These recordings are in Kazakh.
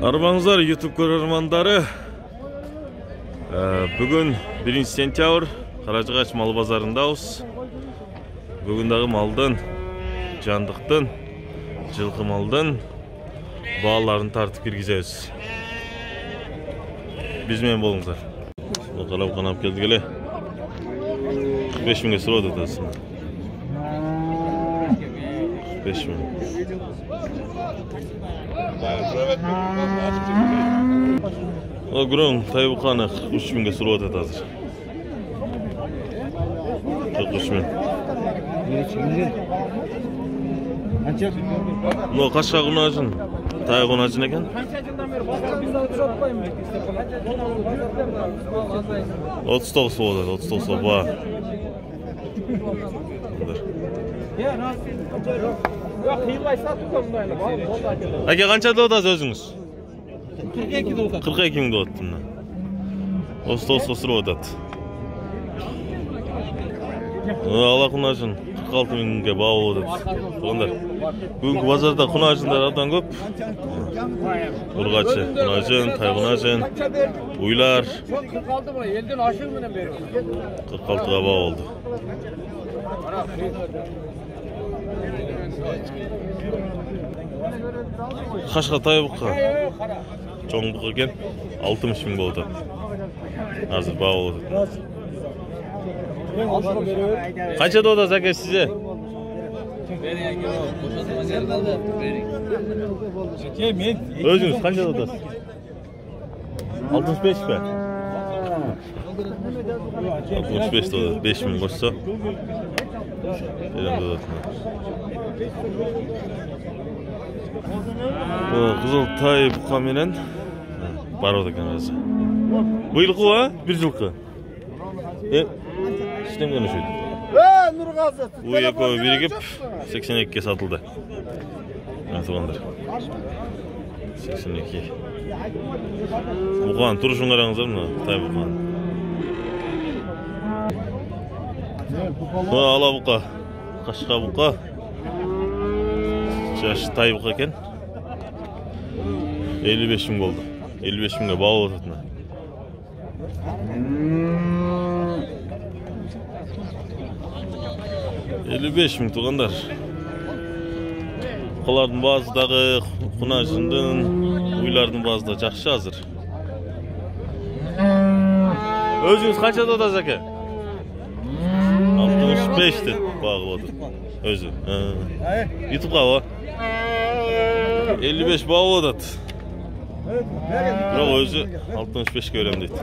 Армаңыздар YouTube көрермандары. Бүгін 1 сентябрь Қаражығаш мал базарындамыз. Бүгіндегі малдың, жандықтың, жылқы малдың бағаларын тартып кіргіземіз. Бізмен болыңыздар. Қарап қанап келді келе. 45 мыңға сұрады атасына. 45 мың. Огром тайбықаны 43 мыңға сұрады атазыр. 43 мың. Но қашқа құнажын? Тай құнажын екен? 39 болады, 39 ба. Әке, қанша доғытасыз өзіңіз? 42 мың доғыттым. 39 сұру өтеді. Ала құнажын 46 мыңға бауы өтеді. Бүгінгі базарда құнажындар адан көп. Ұрғачы, құнажын, тай құнажын, ұйлар 46-ға бау oldu. Қашқа тай бұққа? Çoğun бұққа кен 60 мың болды. Азыр бау oldu. Қанша дода зәке сізе? Өзіңіз қанша додасыз? 65 пе? 65 дода, 5 мың қосса. Қызыл тай бұқа менен бар одакен өзі. Бұйылқы ва? Bir жылқы? Sistem konuşuyordu. Bu yakoyu birikip 82'ye satıldı. Antıvandır. 82. Buğan, turuşun qarağınızlar mı? Tay buğan. Ala buqa. Qaşqa buqa. Jaşı tay buqa eken. 55 мың oldu. 55 мыңға bağlı otatına. 55 мың туғандар. Бұқалардың bazıдағы құнажындың, ұйлардың bazıda жақшы азыр. Өзіңіз қанша додаз әке? 65 деп бағып отыр. Өзі. Ютубқа ба? 55 бағып отыр. Бірақ өзі 65-ке өрем дейді.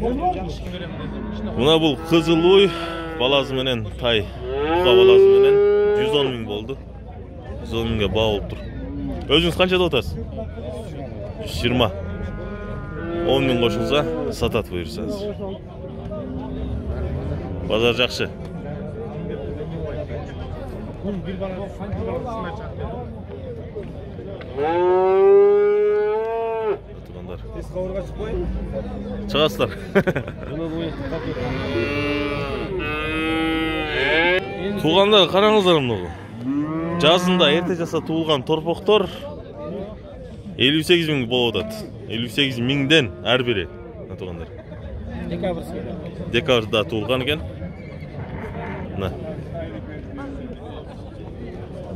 Buna бұл қызыл ой балазы менен тай бұқа балазы менен 110 мың болды. 110 мыңға бау болып тұр. Өзіңіз қанша доғытасыз? 120. 10 мың қошылса сатат бұйырсаңыз. Базар жақшы. Шығасыздар. Туғандар қараңыздар мұны. Жазында ерте жаса туылған торпоқтор 58 мың болып өтеді. 58 мыңден әр бірі. Декабрьда туылған екен.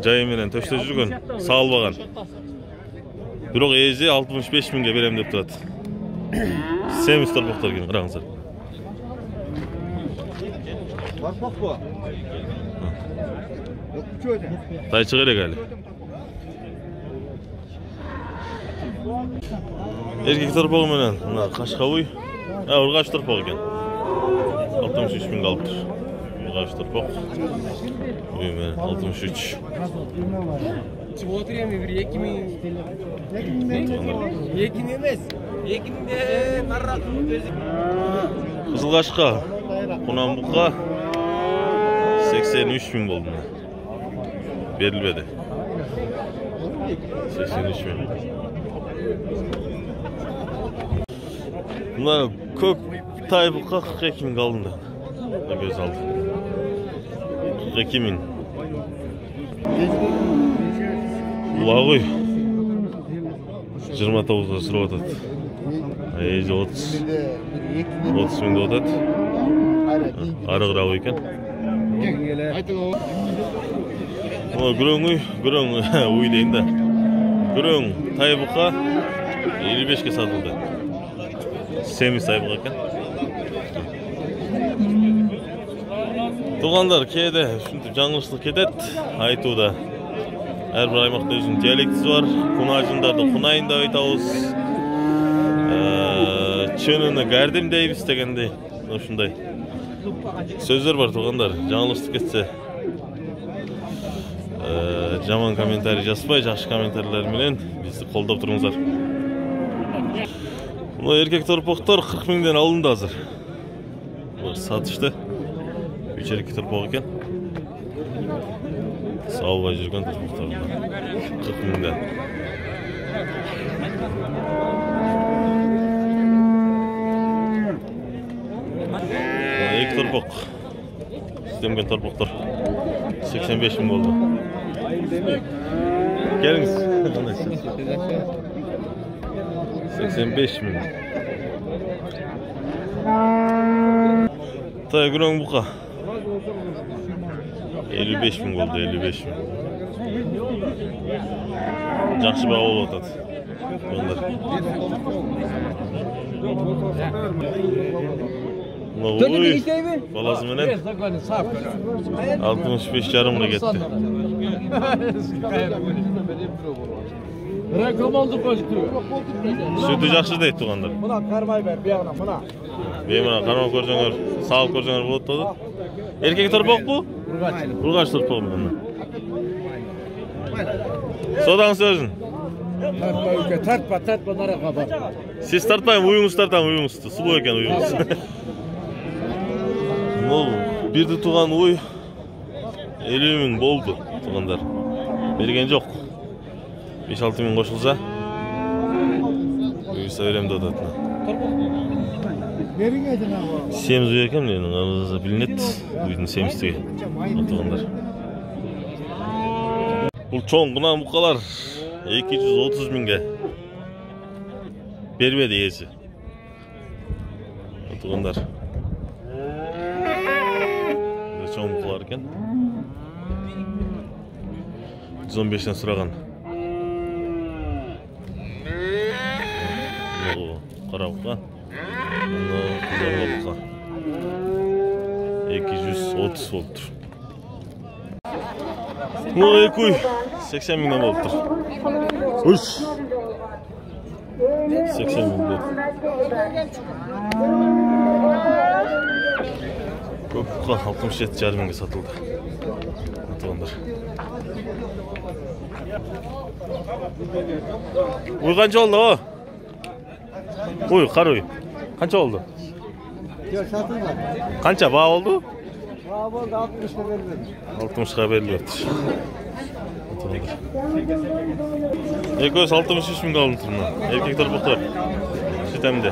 Жайыменен төште жүрген, сағылбаған. Бірақ езі 65 мыңға берем деп тұрады. Семіз торпоқтар кен, қараңыздар. Тай шығыр әлі. Еркек торпоғы менен қашқа ұй. Ұрғаш торпоғы кен. 63 мыңға алып тұр. Ұрғаш торпоқ. Ұй менен 63. Смотрим, екім емес. Екімде наррақын өзі. Қызылғашқа, құнан бұққа 83 мың болды. Берілбеді. 83 мың. Бұна көк тай бұққа 42 мың қалдында. Көз алды. 42 мың. Бұла ғой. 29'da sürüp atат. Ежі 30 миңде отат. Арығырақ екен. Күрөң уй дейін да. Күрөң тайбыққа 55-ке сатылды. Семіз тайбық екен. Туғандар кейде жаңылыштық кетет айтуда. Әрбір аймақта өзінің диалектісі бар. Құнажындарды құнайын да айтауыз. Чөнүнө кәрдим дейбиз дегендей. Ушундай сөздөр бар туғандар. Жаңылыштық кетсе жаман комментарий жазбай, жакшы комментарийлер менен бизди колдоп туруңуздар. Мына эркек торпоктор 40 миңден алынды азыр. Сатышты. 3 эркек торпок экен. Саубай жүргөн торпоктор. 40 миңден. Эки торпок. Системген торпоктор 85 миң болду. Келіңіз. 85 миң. Тай күрөң бука. 55 миң болду, 55 миң. Жакшы баа болуп атат. Баласы менен 65 жарымга кетти. Sütü жақсы дейт туғандар. Мына кармай бер, бияғына, мына. Беймана қармай көрсеңер, салып көрсеңер болады да. Эркек торпок бу? Ургач торпок менен. Содан сөзін. Тартпа, нараға бар. Сіз тартпайым, уюңыз тартам, уюңызды. Сулу екен уюңыз. Бирди туған уй 50 миң болды туғандар. Берген жоқ. 5-6 миң қошылса үйіса берем додатына. Семіз үй екен, менің білінет үйдің семіздігі туғандар. Бұл чоң құнан бұқалар 230 миңге бермеді есі туғандар. Чоң бұқалар екен 115-тен сұраған. Қара бұқа, қызылға бұқа 230 болды. Бұл екі үй 80 миңнен болып тұр. Үш 80 миң болды. Көп бұқа 67 жарым миңге сатылды. Ой, қанша oldu o? Ой, қар ой. Қанша oldu? Қанша баға oldu? Баға болды 60-қа беріледі. 60-қа беріледі. Екөз 63 миңге алынды тұрмына. Еркек торпоктор. Sütemde.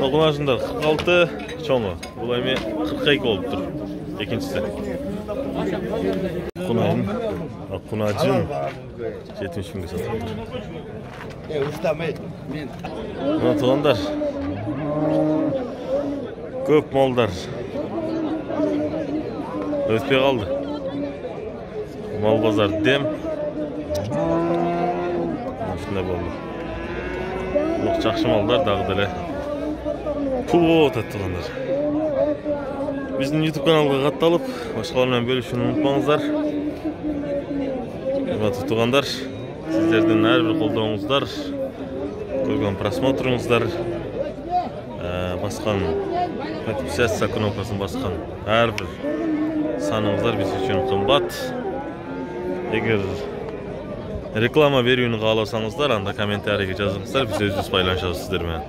Құнажындар 46 чоңы. Бұл әме 42 болып тұр. Екіншісі. Құнайын. Құнажын 70 миңге сатылып тұр. Мына туғандар. Көп молдар. Өтпей қалды. Мал базар дем. Шындай болды. Бұл жақшы малдар дағы дәлі. Пұл болып өтті туғандар. Біздің YouTube каналға қатталып, башқалармен бөлішуін ұмытпаңыздар. Туғандар, сіздердің әрбір қолдауыңыздар, көрген просмотрыңыздар, басқан подписаться кнопкасын басқан әрбір саныңыздар біз үшін қымбат. Егер реклама беруін қаласаңыздар, анда комментарийге жазыңыздар, біз өзіміз байланышамыз сіздермен.